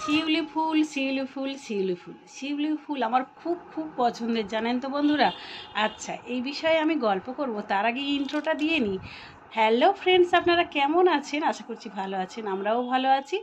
শিউলি ফুল শিউলি ফুল শিউলি ফুল শিউলি ফুল আমার খুব খুব পছন্দের, জানেন তো বন্ধুরা। আচ্ছা, এই বিষয়ে আমি গল্প করব, তার আগে ইন্ট্রোটা দিয়ে নিই। হ্যালো ফ্রেন্ডস, আপনারা কেমন আছেন? আশা করছি ভালো আছেন, আমরাও ভালো আছি।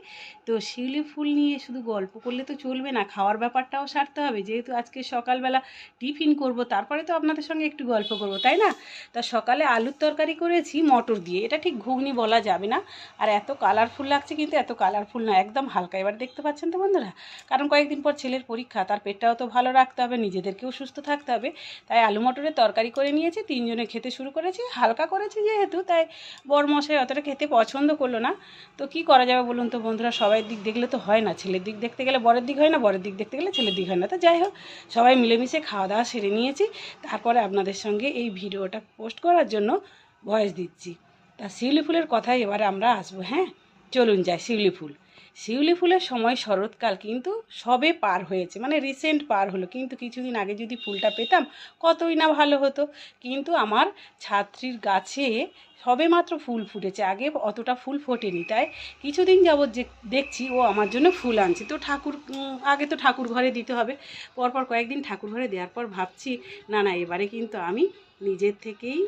তো শিউলি ফুল নিয়ে শুধু গল্প করলে তো চলবে না, খাওয়ার ব্যাপারটাও সারতে হবে। যেহেতু আজকে সকালবেলা টিফিন করব, তারপরে তো আপনাদের সঙ্গে একটু গল্প করব, তাই না? তা সকালে আলুর তরকারি করেছি মটর দিয়ে, এটা ঠিক ঘুগনি বলা যাবে না। আর এত কালারফুল লাগছে, কিন্তু এত কালারফুল না, একদম হালকা। এবার দেখতে পাচ্ছেন তো বন্ধুরা, কারণ কয়েকদিন পর ছেলের পরীক্ষা, তার পেটটাও তো ভালো রাখতে হবে, নিজেদেরকেও সুস্থ থাকতে হবে। তাই আলু মটরের তরকারি করে নিয়েছি, তিনজনে খেতে শুরু করেছি। হালকা করেছি যেহেতু, তাই বরমশাই অতটা খেতে পছন্দ করলো না। তো কি করা যাবে বলুন তো বন্ধুরা, সবাই দিক দেখলে তো হয় না, ছেলের দিক দেখতে গেলে বরের দিক হয় না, বরের দিক দেখতে গেলে ছেলের দিক হয় না। তো যাই হোক, সবাই মিলেমিশে খাওয়া দাওয়া সেরে নিয়েছি। তারপরে আপনাদের সঙ্গে এই ভিডিওটা পোস্ট করার জন্য ভয়েস দিচ্ছি। তা শিউলি ফুলের কথায় এবারে আমরা আসবো। হ্যাঁ, চলুন যাই। শিউলি ফুল, শিউলি ফুলের সময় শরৎকাল কিন্তু সবে পার হয়েছে, মানে রিসেন্ট পার হলো। কিন্তু কিছুদিন আগে যদি ফুলটা পেতাম কতই না ভালো হতো। কিন্তু আমার ছাত্রীর গাছে সবে মাত্র ফুল ফুটেছে, আগে অতটা ফুল ফোটেনি। তাই কিছুদিন যাবৎ যে দেখছি ও আমার জন্য ফুল আনছে। তো আগে তো ঠাকুর ঘরে দিতে হবে। পরপর কয়েকদিন ঠাকুর ঘরে দেওয়ার পর ভাবছি, না না, এবারে কিন্তু আমি নিজের থেকেই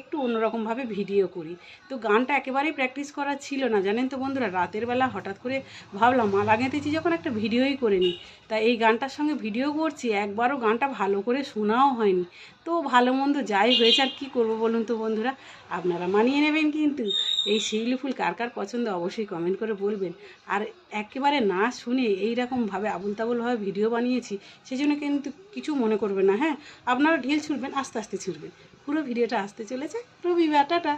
একটু অন্যরকমভাবে ভিডিও করি। তো গানটা একেবারেই প্র্যাকটিস করা ছিল না, জানেন তো বন্ধুরা। রাতের বেলা হঠাৎ করে ভাবলাম মালা গেঁথেছি যখন, একটা ভিডিওই করে নিই। তা এই গানটার সঙ্গে ভিডিও করছি, একবারও গানটা ভালো করে শোনাও হয়নি। তো ভালো মন্দ যাই হয়েছে, আর কী করবো বলুন তো বন্ধুরা, আপনারা মানিয়ে নেবেন। কিন্তু এই শিউলি ফুল কার কার পছন্দ অবশ্যই কমেন্ট করে বলবেন। আর একেবারে না শুনে এইরকমভাবে আবুল তাবুলভাবে ভিডিও বানিয়েছি, সেই জন্য কিন্তু কিছু মনে করবেন না। হ্যাঁ, আপনারা ঢিল ছুঁড়বেন, আস্তে আস্তে ছুঁড়বেন। পুরো ভিডিওটা আসতে চলেছে। রবিবার, টাটা।